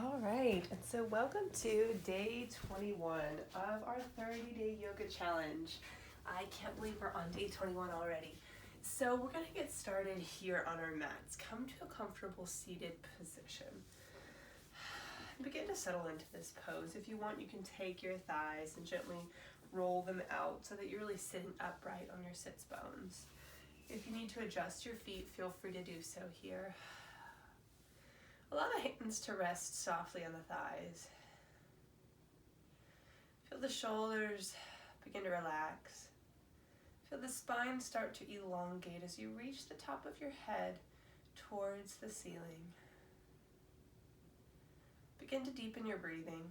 All right, and so welcome to day 21 of our 30-day yoga challenge. I can't believe we're on day 21 already. So we're going to get started here on our mats. Come to a comfortable seated position. Begin to settle into this pose. If you want, you can take your thighs and gently roll them out so that you're really sitting upright on your sits bones. If you need to adjust your feet, feel free to do so here. Allow the hands to rest softly on the thighs. Feel the shoulders begin to relax. Feel the spine start to elongate as you reach the top of your head towards the ceiling. Begin to deepen your breathing.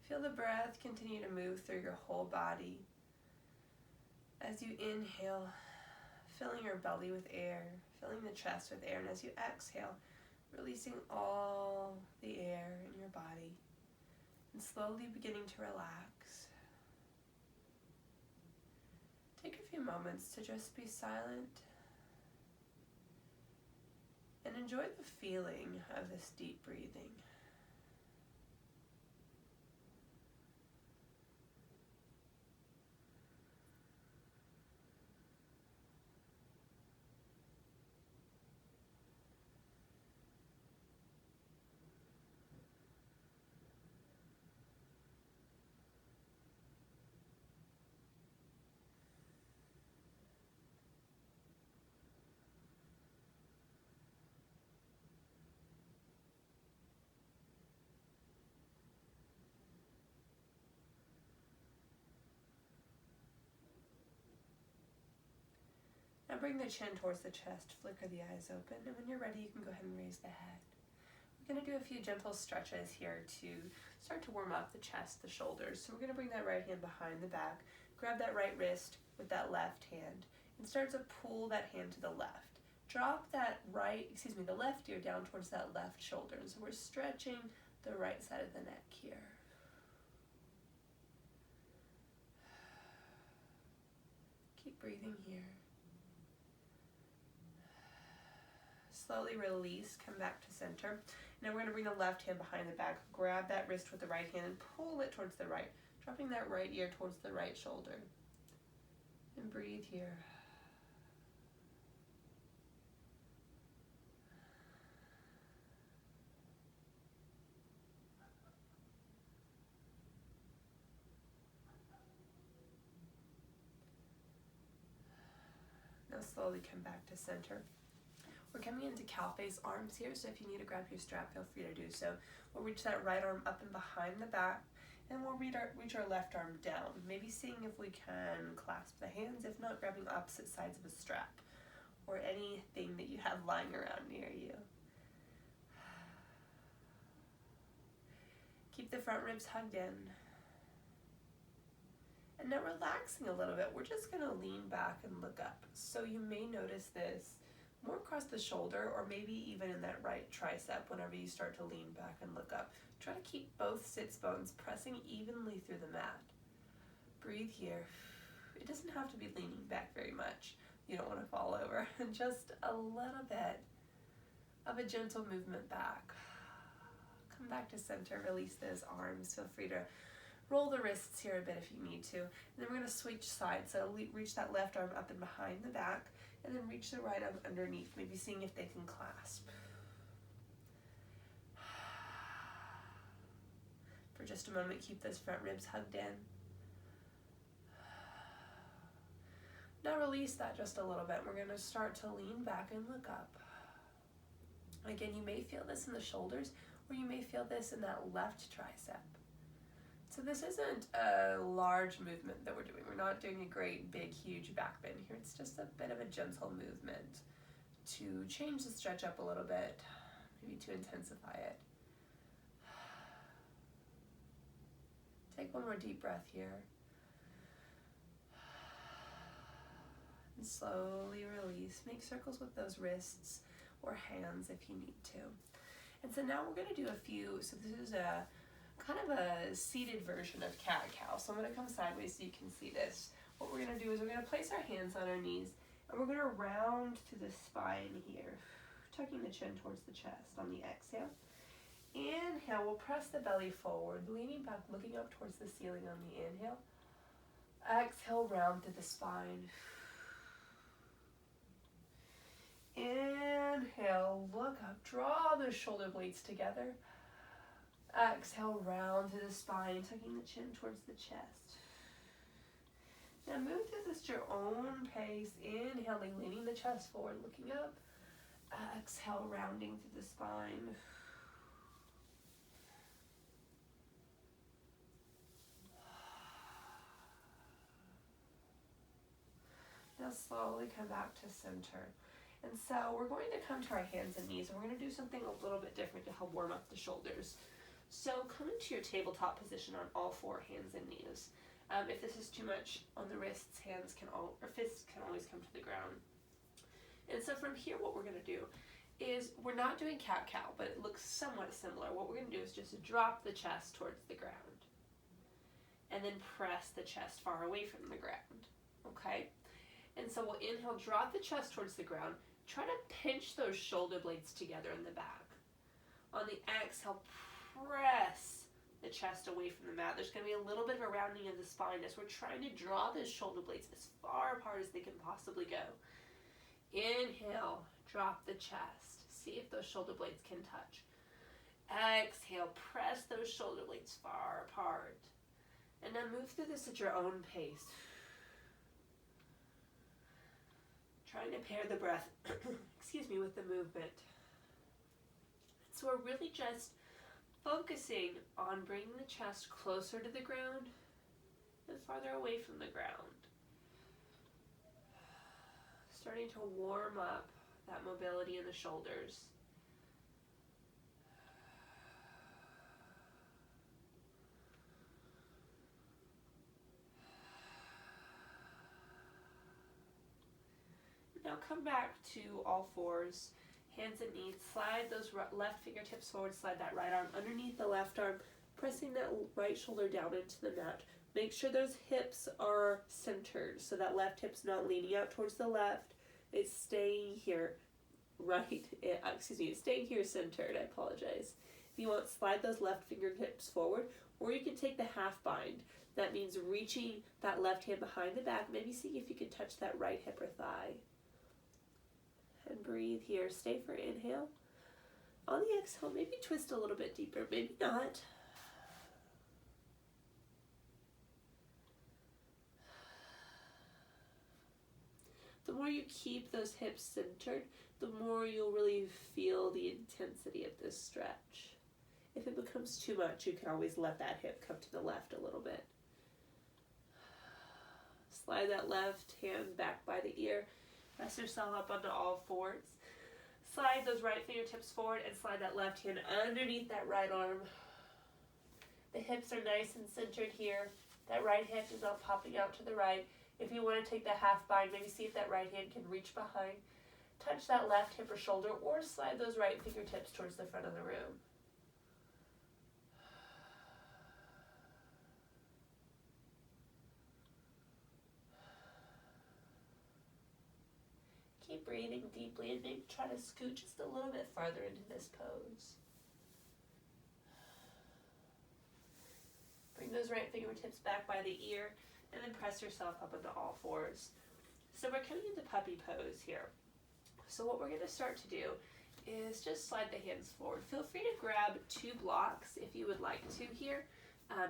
Feel the breath continue to move through your whole body. As you inhale, filling your belly with air, filling the chest with air, and as you exhale, releasing all the air in your body, and slowly beginning to relax. Take a few moments to just be silent and enjoy the feeling of this deep breathing. Now bring the chin towards the chest, flicker the eyes open, and when you're ready, you can go ahead and raise the head. We're going to do a few gentle stretches here to start to warm up the chest, the shoulders. So we're going to bring that right hand behind the back, grab that right wrist with that left hand, and start to pull that hand to the left. Drop that the left ear down towards that left shoulder. And so we're stretching the right side of the neck here. Keep breathing here. Slowly release, come back to center. Now we're going to bring the left hand behind the back, grab that wrist with the right hand and pull it towards the right, dropping that right ear towards the right shoulder. And breathe here. Now slowly come back to center. We're coming into cow face arms here, so if you need to grab your strap, feel free to do so. We'll reach that right arm up and behind the back, and we'll reach our left arm down, maybe seeing if we can clasp the hands, if not, grabbing opposite sides of a strap or anything that you have lying around near you. Keep the front ribs hugged in. And now relaxing a little bit, we're just going to lean back and look up. So you may notice this more across the shoulder, or maybe even in that right tricep whenever you start to lean back and look up. Try to keep both sits bones pressing evenly through the mat. Breathe here. It doesn't have to be leaning back very much. You don't want to fall over. Just a little bit of a gentle movement back. Come back to center, release those arms. Feel free to roll the wrists here a bit if you need to. And then we're going to switch sides. So reach that left arm up and behind the back, and then reach the right arm underneath, maybe seeing if they can clasp. For just a moment, keep those front ribs hugged in. Now release that just a little bit. We're going to start to lean back and look up. Again, you may feel this in the shoulders, or you may feel this in that left tricep. So this isn't a large movement that we're doing. We're not doing a great, big, huge back bend here. It's just a bit of a gentle movement to change the stretch up a little bit, maybe to intensify it. Take one more deep breath here. And slowly release. Make circles with those wrists or hands if you need to. And so now we're going to do a few, so this is a kind of a seated version of cat-cow. So I'm going to come sideways so you can see this. What we're going to do is we're going to place our hands on our knees and we're going to round to the spine here, tucking the chin towards the chest on the exhale. Inhale, we'll press the belly forward, leaning back, looking up towards the ceiling on the inhale. Exhale, round through the spine. Inhale, look up, draw those shoulder blades together. Exhale, round through the spine, tucking the chin towards the chest. Now move through this at your own pace. Inhaling, leaning the chest forward, looking up. Exhale, rounding through the spine. Now slowly come back to center. And so we're going to come to our hands and knees, and we're going to do something a little bit different to help warm up the shoulders. So come into your tabletop position on all four hands and knees. If this is too much on the wrists, fists can always come to the ground. And so from here, what we're going to do is, we're not doing cat-cow, but it looks somewhat similar. What we're going to do is just drop the chest towards the ground, and then press the chest far away from the ground, okay? And so we'll inhale, drop the chest towards the ground, try to pinch those shoulder blades together in the back. On the exhale, press the chest away from the mat. There's going to be a little bit of a rounding of the spine as we're trying to draw those shoulder blades as far apart as they can possibly go. Inhale, drop the chest. See if those shoulder blades can touch. Exhale, press those shoulder blades far apart. And now move through this at your own pace. Trying to pair the breath, with the movement. So we're really just focusing on bringing the chest closer to the ground and farther away from the ground. Starting to warm up that mobility in the shoulders. Now come back to all fours, hands and knees. Slide those left fingertips forward, slide that right arm underneath the left arm, pressing that right shoulder down into the mat. Make sure those hips are centered, so that left hip's not leaning out towards the left. It's staying here, it's staying here centered, I apologize. If you want, slide those left fingertips forward, or you can take the half bind. That means reaching that left hand behind the back, maybe see if you can touch that right hip or thigh. And breathe here. Stay for inhale. On the exhale, maybe twist a little bit deeper, maybe not. The more you keep those hips centered, the more you'll really feel the intensity of this stretch. If it becomes too much, you can always let that hip come to the left a little bit. Slide that left hand back by the ear. Press yourself up onto all fours. Slide those right fingertips forward and slide that left hand underneath that right arm. The hips are nice and centered here. That right hip is not popping out to the right. If you want to take the half bind, maybe see if that right hand can reach behind. Touch that left hip or shoulder, or slide those right fingertips towards the front of the room. Keep breathing deeply and maybe try to scoot just a little bit farther into this pose. Bring those right fingertips back by the ear and then press yourself up into all fours. So we're coming into puppy pose here. So what we're going to start to do is just slide the hands forward. Feel free to grab 2 blocks if you would like to here.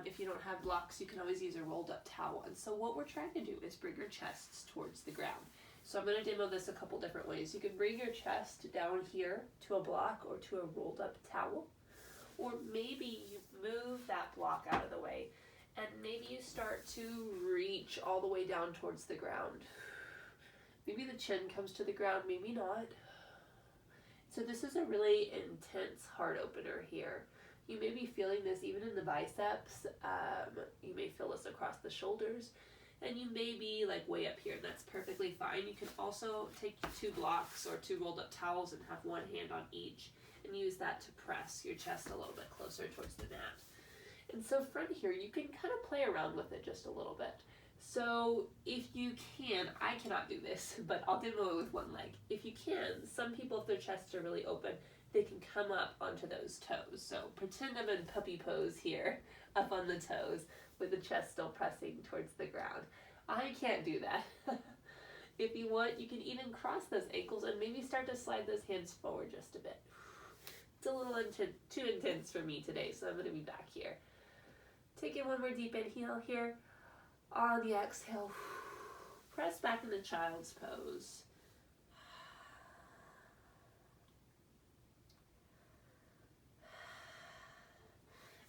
If you don't have blocks, you can always use a rolled up towel. And so what we're trying to do is bring your chests towards the ground. So I'm going to demo this a couple different ways. You can bring your chest down here to a block or to a rolled up towel. Or maybe you move that block out of the way and maybe you start to reach all the way down towards the ground. Maybe the chin comes to the ground, maybe not. So this is a really intense heart opener here. You may be feeling this even in the biceps. You may feel this across the shoulders. And you may be like way up here, and that's perfectly fine. You can also take 2 blocks or 2 rolled up towels and have one hand on each and use that to press your chest a little bit closer towards the mat. And so from here, you can kind of play around with it just a little bit. So if you can, I cannot do this, but I'll demo it with one leg. If you can, some people, if their chests are really open, they can come up onto those toes. So pretend I'm in puppy pose here, up on the toes, with the chest still pressing towards the ground. I can't do that. If you want, you can even cross those ankles and maybe start to slide those hands forward just a bit. It's a little too intense for me today, so I'm going to be back here. Take in one more deep inhale here. On the exhale, press back into child's pose.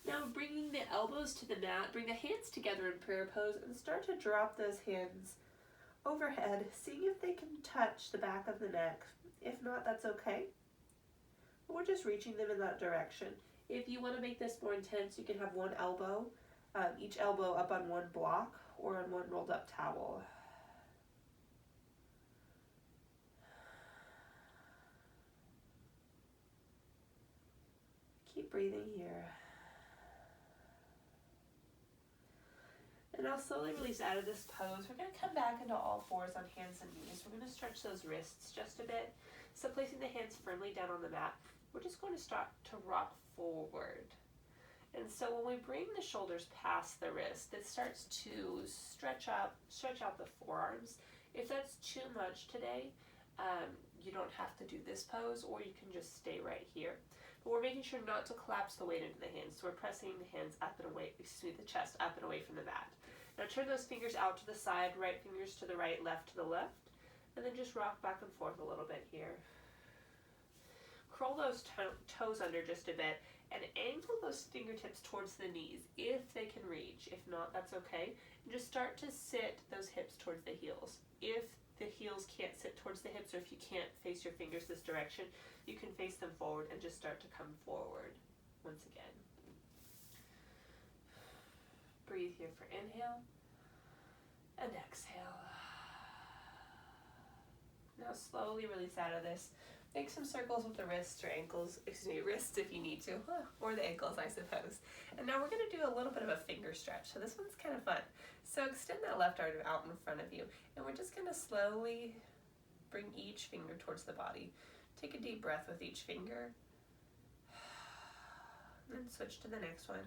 Now bringing the elbows to the mat, bring the hands together in prayer pose and start to drop those hands overhead, seeing if they can touch the back of the neck. If not, that's okay. We're just reaching them in that direction. If you want to make this more intense, you can have one elbow, each elbow up on one block or on one rolled up towel. Keep breathing here. And now slowly release out of this pose. We're going to come back into all fours on hands and knees. We're going to stretch those wrists just a bit. So placing the hands firmly down on the mat, we're just going to start to rock forward. And so when we bring the shoulders past the wrist, it starts to stretch out the forearms. If that's too much today, you don't have to do this pose, or you can just stay right here. But we're making sure not to collapse the weight into the hands. So we're pressing the hands up and away, the chest up and away from the mat. Now turn those fingers out to the side, right fingers to the right, left to the left, and then just rock back and forth a little bit here. Curl those toes under just a bit and angle those fingertips towards the knees if they can reach. If not, that's okay. And just start to sit those hips towards the heels. If the heels can't sit towards the hips, or if you can't face your fingers this direction, you can face them forward and just start to come forward once again. Breathe here for inhale and exhale. Now slowly release out of this. Make some circles with the wrists or ankles, wrists if you need to, or the ankles, I suppose. And now we're going to do a little bit of a finger stretch. So this one's kind of fun. So extend that left arm out in front of you, and we're just going to slowly bring each finger towards the body. Take a deep breath with each finger, and then switch to the next one.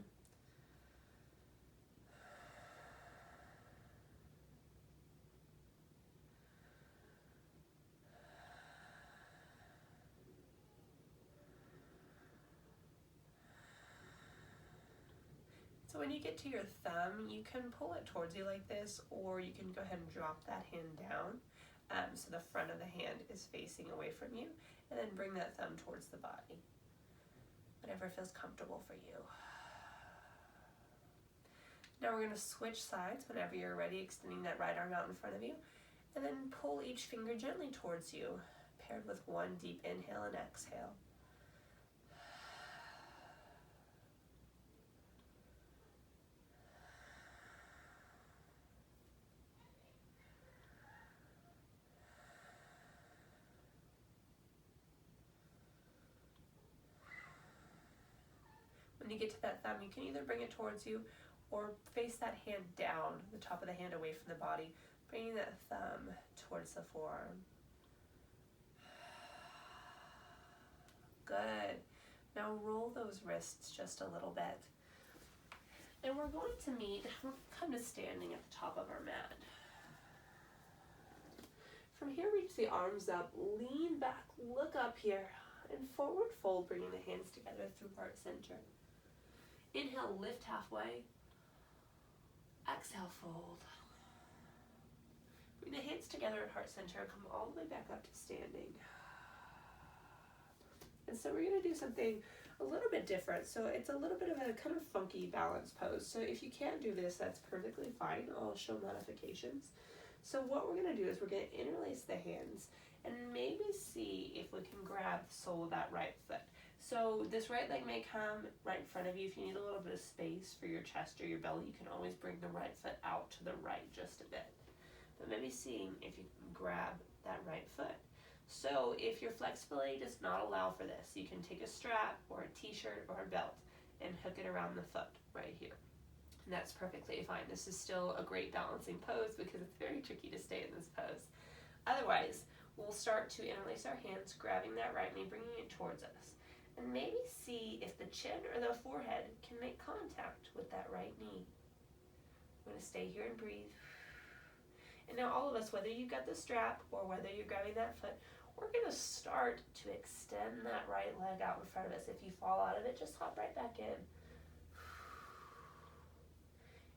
So when you get to your thumb, you can pull it towards you like this, or you can go ahead and drop that hand down so the front of the hand is facing away from you, and then bring that thumb towards the body. Whatever feels comfortable for you. Now we're going to switch sides whenever you're ready, extending that right arm out in front of you, and then pull each finger gently towards you, paired with one deep inhale and exhale. When you get to that thumb, you can either bring it towards you or face that hand down, the top of the hand away from the body, bringing that thumb towards the forearm. Good. Now roll those wrists just a little bit. And we're going to come to standing at the top of our mat. From here, reach the arms up, lean back, look up here, and forward fold, bringing the hands together through heart center. Inhale, lift halfway. Exhale, fold. Bring the hands together at heart center and come all the way back up to standing. And so we're going to do something a little bit different. So it's a little bit of a kind of funky balance pose. So if you can't do this, that's perfectly fine. I'll show modifications. So what we're going to do is we're going to interlace the hands and maybe see if we can grab the sole of that right foot. So this right leg may come right in front of you. If you need a little bit of space for your chest or your belly, you can always bring the right foot out to the right just a bit. But maybe seeing if you can grab that right foot. So if your flexibility does not allow for this, you can take a strap or a t-shirt or a belt and hook it around the foot right here. And that's perfectly fine. This is still a great balancing pose because it's very tricky to stay in this pose. Otherwise, we'll start to interlace our hands, grabbing that right knee, bringing it towards us. And maybe see if the chin or the forehead can make contact with that right knee. I'm going to stay here and breathe. And now all of us, whether you've got the strap or whether you're grabbing that foot, we're going to start to extend that right leg out in front of us. If you fall out of it, just hop right back in.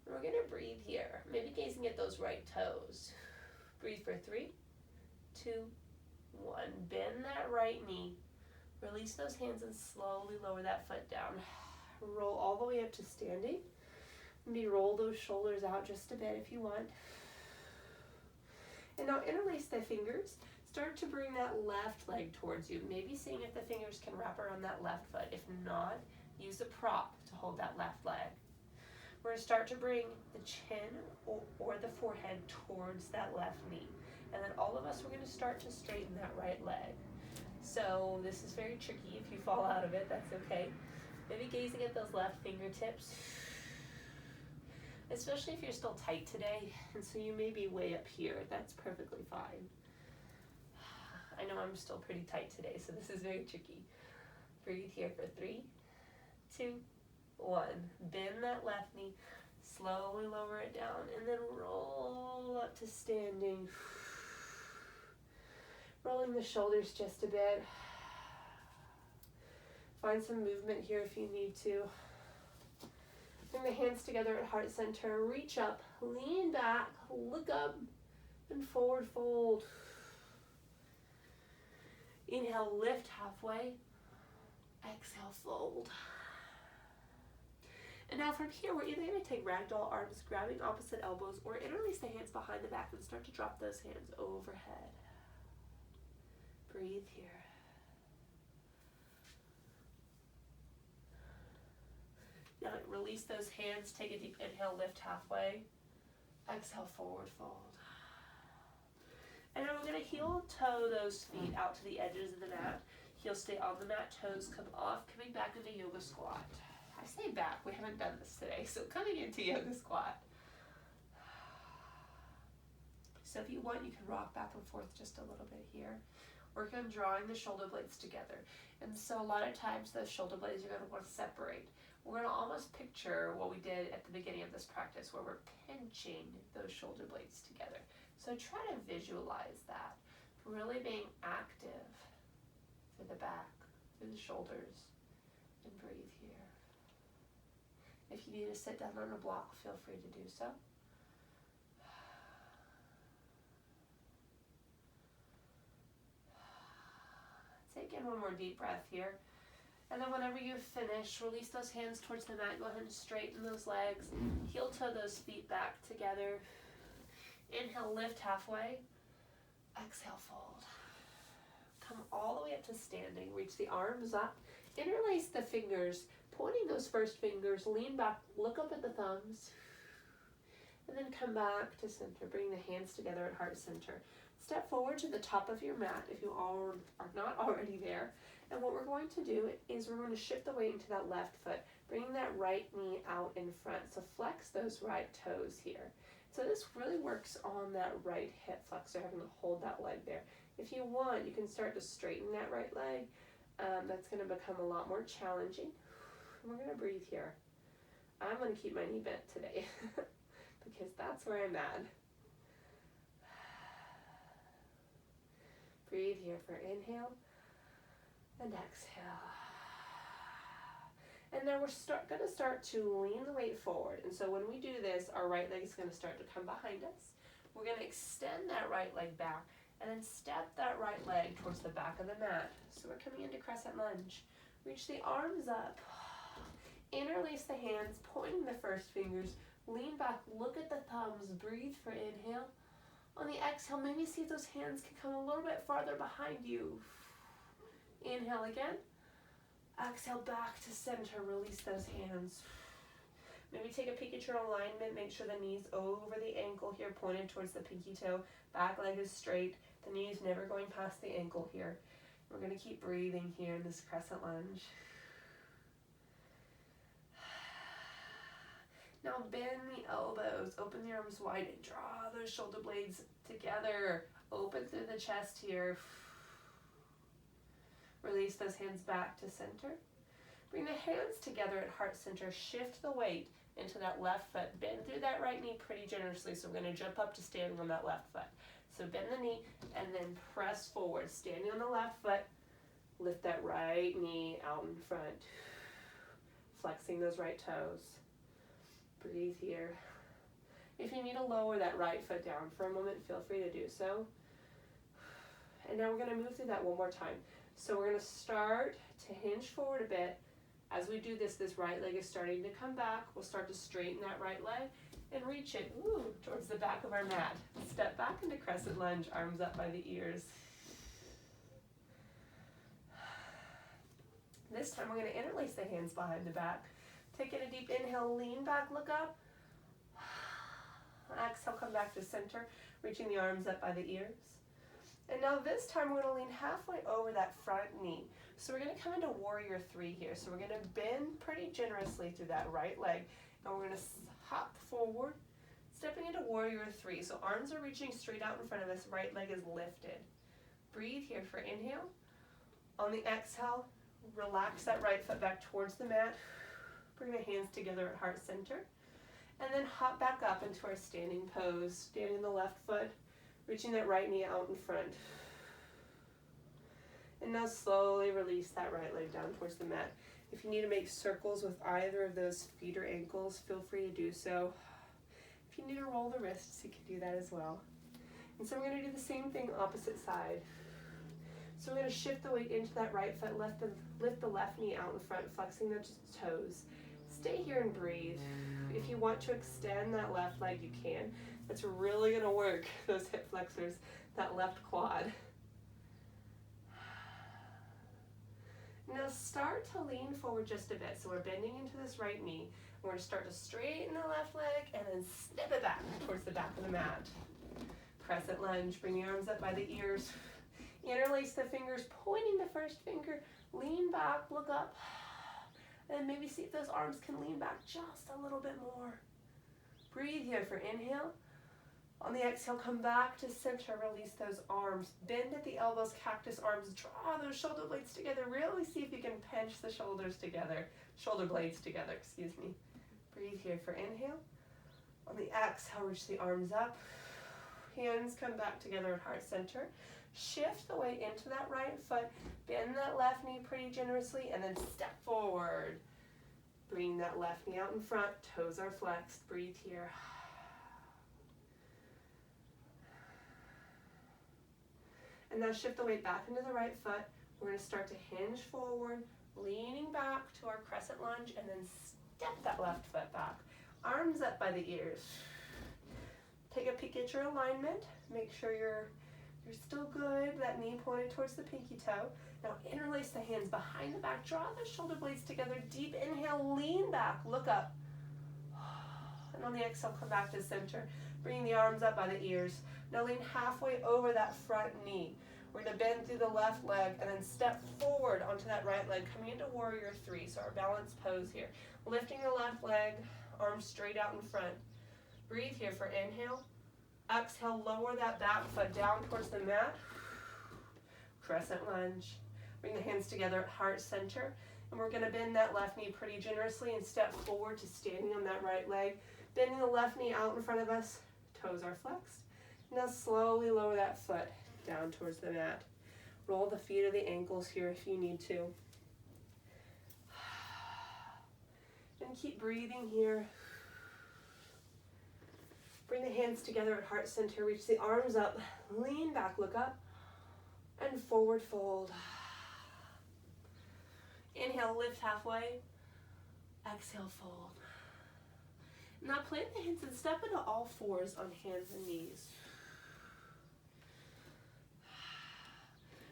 And we're going to breathe here, maybe gazing at those right toes. Breathe for 3, 2, 1. Bend that right knee. Release those hands and slowly lower that foot down. Roll all the way up to standing. Maybe roll those shoulders out just a bit if you want. And now interlace the fingers. Start to bring that left leg towards you. Maybe seeing if the fingers can wrap around that left foot. If not, use a prop to hold that left leg. We're going to start to bring the chin or the forehead towards that left knee. And then all of us, we're going to start to straighten that right leg. So this is very tricky. If you fall out of it, that's okay. Maybe gazing at those left fingertips, especially if you're still tight today, and so you may be way up here. That's perfectly fine. I know I'm still pretty tight today, so this is very tricky. Breathe here for 3, 2, 1. Bend that left knee, slowly lower it down, and then roll up to standing. Rolling the shoulders just a bit. Find some movement here if you need to. Bring the hands together at heart center. Reach up, lean back, look up, and forward fold. Inhale, lift halfway. Exhale, fold. And now from here, we're either going to take ragdoll arms, grabbing opposite elbows, or interlace the hands behind the back and start to drop those hands overhead. Breathe here. Now release those hands, take a deep inhale, lift halfway. Exhale, forward fold. And then we're going to heel toe those feet out to the edges of the mat. Heel stay on the mat, toes come off, coming back into yoga squat. I say back, we haven't done this today, so coming into yoga squat. So if you want, you can rock back and forth just a little bit here. Work on drawing the shoulder blades together. And so a lot of times those shoulder blades you're going to want to separate. We're going to almost picture what we did at the beginning of this practice where we're pinching those shoulder blades together. So try to visualize that. Really being active through the back, through the shoulders, and breathe here. If you need to sit down on a block, feel free to do so. Take in one more deep breath here. And then whenever you finish, release those hands towards the mat. Go ahead and straighten those legs. Heel toe those feet back together. Inhale, lift halfway. Exhale, fold. Come all the way up to standing. Reach the arms up. Interlace the fingers, pointing those first fingers. Lean back, look up at the thumbs. And then come back to center. Bring the hands together at heart center. Step forward to the top of your mat if you are not already there. And what we're going to do is we're going to shift the weight into that left foot, bringing that right knee out in front. So flex those right toes here. So this really works on that right hip flexor, having to hold that leg there. If you want, you can start to straighten that right leg. That's going to become a lot more challenging. And we're going to breathe here. I'm going to keep my knee bent today because that's where I'm at. Breathe here for inhale and exhale. And now we're going to start to lean the weight forward. And so when we do this, our right leg is going to start to come behind us. We're going to extend that right leg back and then step that right leg towards the back of the mat. So we're coming into crescent lunge. Reach the arms up. Interlace the hands, pointing the first fingers. Lean back, look at the thumbs. Breathe for inhale. On the exhale, maybe see if those hands can come a little bit farther behind you. Inhale again. Exhale back to center, release those hands. Maybe take a peek at your alignment, make sure the knee's over the ankle here, pointed towards the pinky toe. Back leg is straight, the knee is never going past the ankle here. We're gonna keep breathing here in this crescent lunge. Now bend the elbows, open the arms wide, and draw those shoulder blades together. Open through the chest here. Release those hands back to center. Bring the hands together at heart center. Shift the weight into that left foot. Bend through that right knee pretty generously. So we're going to jump up to standing on that left foot. So bend the knee and then press forward. Standing on the left foot, lift that right knee out in front. Flexing those right toes. Breathe here. If you need to lower that right foot down for a moment, feel free to do so. And now we're going to move through that one more time. So we're going to start to hinge forward a bit. As we do this, this right leg is starting to come back. We'll start to straighten that right leg and reach it towards the back of our mat. Step back into crescent lunge, arms up by the ears. This time we're going to interlace the hands behind the back. Taking a deep inhale, lean back, look up. Exhale, come back to center, reaching the arms up by the ears. And now this time we're going to lean halfway over that front knee. So we're going to come into warrior three here. So we're going to bend pretty generously through that right leg. And we're going to hop forward, stepping into warrior three. So arms are reaching straight out in front of us. Right leg is lifted. Breathe here for inhale. On the exhale, relax that right foot back towards the mat. Bring the hands together at heart center. And then hop back up into our standing pose. Standing the left foot, reaching that right knee out in front. And now slowly release that right leg down towards the mat. If you need to make circles with either of those feet or ankles, feel free to do so. If you need to roll the wrists, you can do that as well. And so we're going to do the same thing opposite side. So we're going to shift the weight into that right foot, lift the left knee out in front, flexing the toes. Stay here and breathe. If you want to extend that left leg, you can. That's really going to work those hip flexors, that left quad. Now start to lean forward just a bit. So we're bending into this right knee. We're going to start to straighten the left leg and then snip it back towards the back of the mat. Crescent lunge, bring the arms up by the ears. Interlace the fingers, pointing the first finger. Lean back, look up. And maybe see if those arms can lean back just a little bit more. Breathe here for inhale. On the exhale, come back to center, release those arms. Bend at the elbows, cactus arms. Draw those shoulder blades together. Really see if you can pinch the shoulders together. Shoulder blades together, excuse me. Breathe here for inhale. On the exhale, reach the arms up. Hands come back together at heart center. Shift the weight into that right foot. Bend that left knee pretty generously and then step forward. Bring that left knee out in front. Toes are flexed. Breathe here. And now shift the weight back into the right foot. We're going to start to hinge forward, leaning back to our crescent lunge, and then step that left foot back. Arms up by the ears. Take a peek at your alignment. Make sure you're still good. That knee pointed towards the pinky toe. Now interlace the hands behind the back. Draw the shoulder blades together. Deep inhale, lean back, look up. And on the exhale, come back to center. Bring the arms up by the ears. Now lean halfway over that front knee. We're going to bend through the left leg and then step forward onto that right leg, coming into warrior three. So our balanced pose here. Lifting the left leg, arms straight out in front. Breathe here for inhale. Exhale, lower that back foot down towards the mat. Crescent lunge. Bring the hands together at heart center. And we're going to bend that left knee pretty generously and step forward to standing on that right leg. Bending the left knee out in front of us. Toes are flexed. Now slowly lower that foot down towards the mat. Roll the feet or the ankles here if you need to. And keep breathing here. Bring the hands together at heart center. Reach the arms up. Lean back, look up. And forward fold. Inhale, lift halfway. Exhale, fold. Now plant the hands and step into all fours on hands and knees.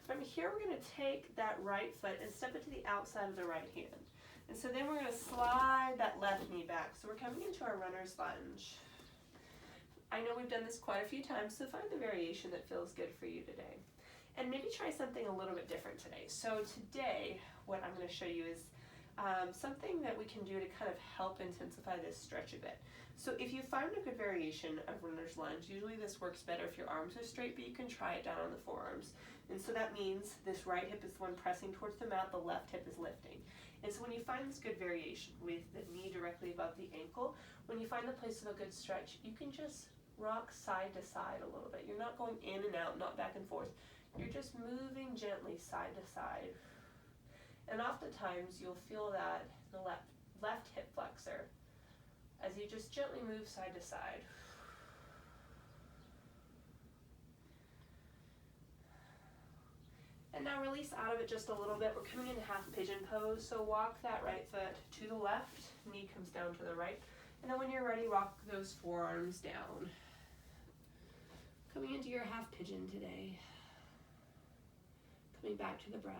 From here we're going to take that right foot and step it to the outside of the right hand. And so then we're going to slide that left knee back. So we're coming into our runner's lunge. I know we've done this quite a few times, so find the variation that feels good for you today. And maybe try something a little bit different today. So today, what I'm going to show you is something that we can do to kind of help intensify this stretch a bit. So if you find a good variation of runner's lunge, usually this works better if your arms are straight, but you can try it down on the forearms. And so that means this right hip is the one pressing towards the mat, the left hip is lifting. And so when you find this good variation with the knee directly above the ankle, when you find the place of a good stretch, you can just rock side to side a little bit. You're not going in and out, not back and forth. You're just moving gently side to side. And oftentimes you'll feel that in the left hip flexor as you just gently move side to side. And now release out of it just a little bit. We're coming into half pigeon pose. So walk that right foot to the left, knee comes down to the right. And then when you're ready, rock those forearms down. Coming into your half pigeon today. Coming back to the breath.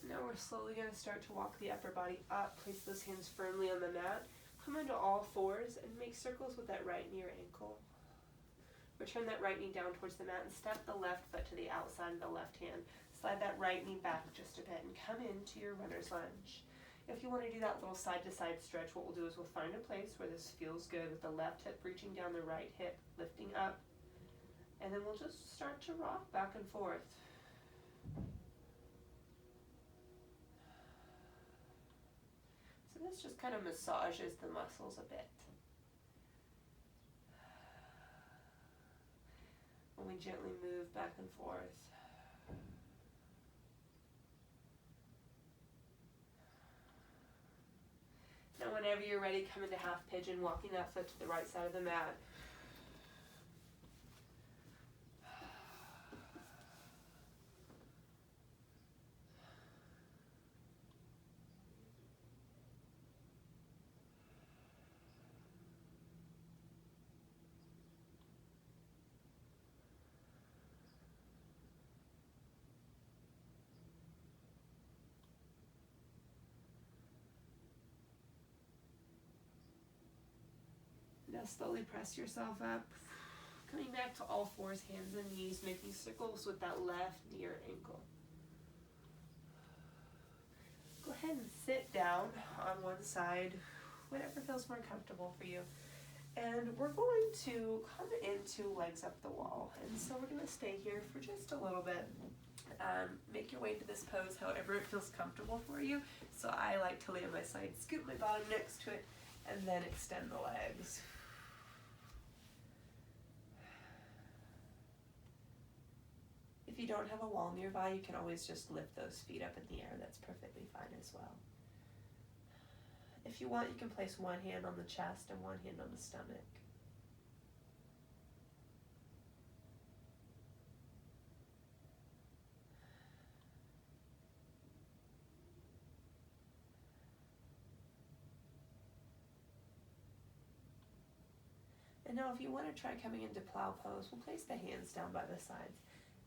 Now we're slowly going to start to walk the upper body up, place those hands firmly on the mat, come into all fours and make circles with that right knee or ankle. Return that right knee down towards the mat and step the left foot to the outside of the left hand. Slide that right knee back just a bit and come into your runner's lunge. If you want to do that little side to side stretch, what we'll do is we'll find a place where this feels good with the left hip reaching down, the right hip lifting up, and then we'll just start to rock back and forth. This just kind of massages the muscles a bit. When we gently move back and forth. Now whenever you're ready, come into half pigeon, walking that foot to the right side of the mat. Now slowly press yourself up, coming back to all fours, hands and knees, making circles with that left knee or ankle. Go ahead and sit down on one side, whatever feels more comfortable for you. And we're going to come into legs up the wall. And so we're going to stay here for just a little bit. Make your way to this pose however it feels comfortable for you. So I like to lay on my side, scoop my bottom next to it, and then extend the legs. If you don't have a wall nearby, you can always just lift those feet up in the air. That's perfectly fine as well. If you want, you can place one hand on the chest and one hand on the stomach. And now if you want to try coming into plow pose, we'll place the hands down by the sides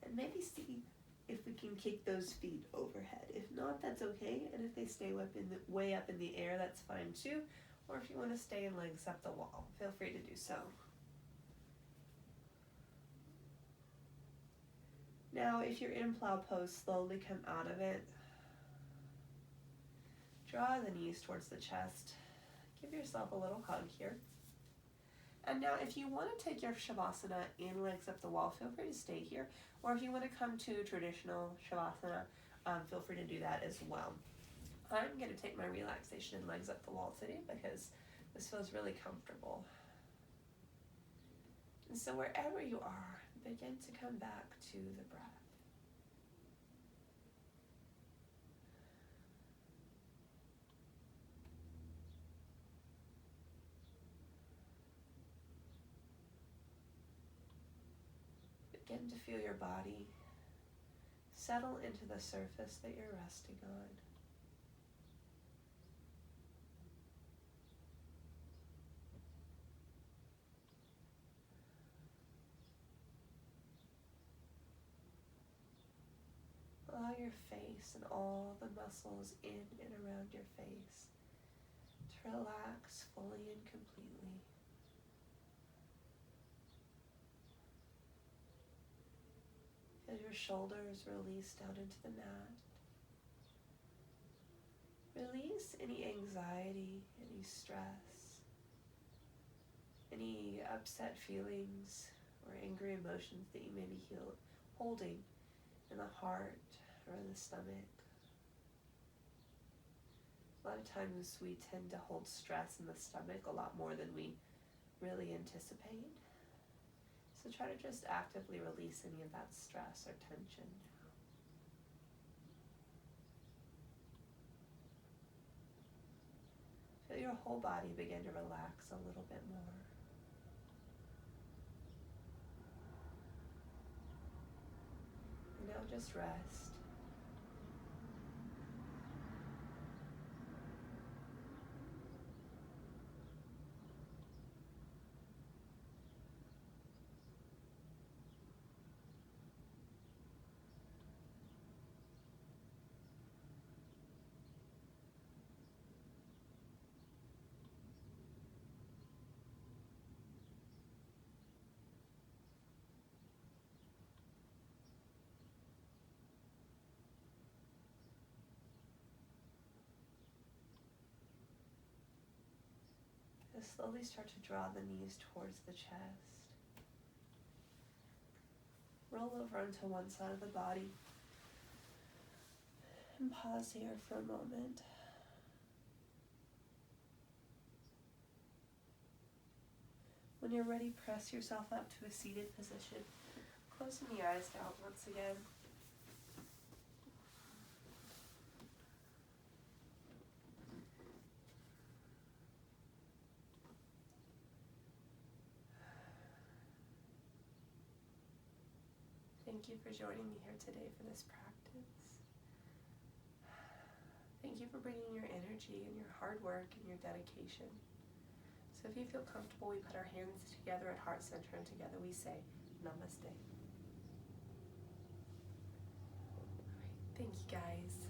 and maybe see if we can kick those feet overhead. If not, that's okay. And if they stay way up in the air, that's fine too. Or if you want to stay in legs up the wall, feel free to do so. Now, if you're in plow pose, slowly come out of it. Draw the knees towards the chest. Give yourself a little hug here. And now if you want to take your Shavasana in legs up the wall, feel free to stay here. Or if you want to come to traditional Shavasana, feel free to do that as well. I'm going to take my relaxation in legs up the wall today because This feels really comfortable. And so wherever you are, begin to come back to the breath. Begin to feel your body settle into the surface that you're resting on. Allow your face and all the muscles in and around your face to relax fully and completely. Feel your shoulders release down into the mat. Release any anxiety, any stress, any upset feelings or angry emotions that you may be holding in the heart or in the stomach. A lot of times we tend to hold stress in the stomach a lot more than we really anticipate. So try to just actively release any of that stress or tension. Feel your whole body begin to relax a little bit more. And now just rest. Just slowly start to draw the knees towards the chest. Roll over onto one side of the body. And pause here for a moment. When you're ready, press yourself up to a seated position. Closing the eyes down once again. Thank you for joining me here today for this practice. Thank you for bringing your energy and your hard work and your dedication. So if you feel comfortable, we put our hands together at heart center, and together we say, Namaste. All right, thank you guys.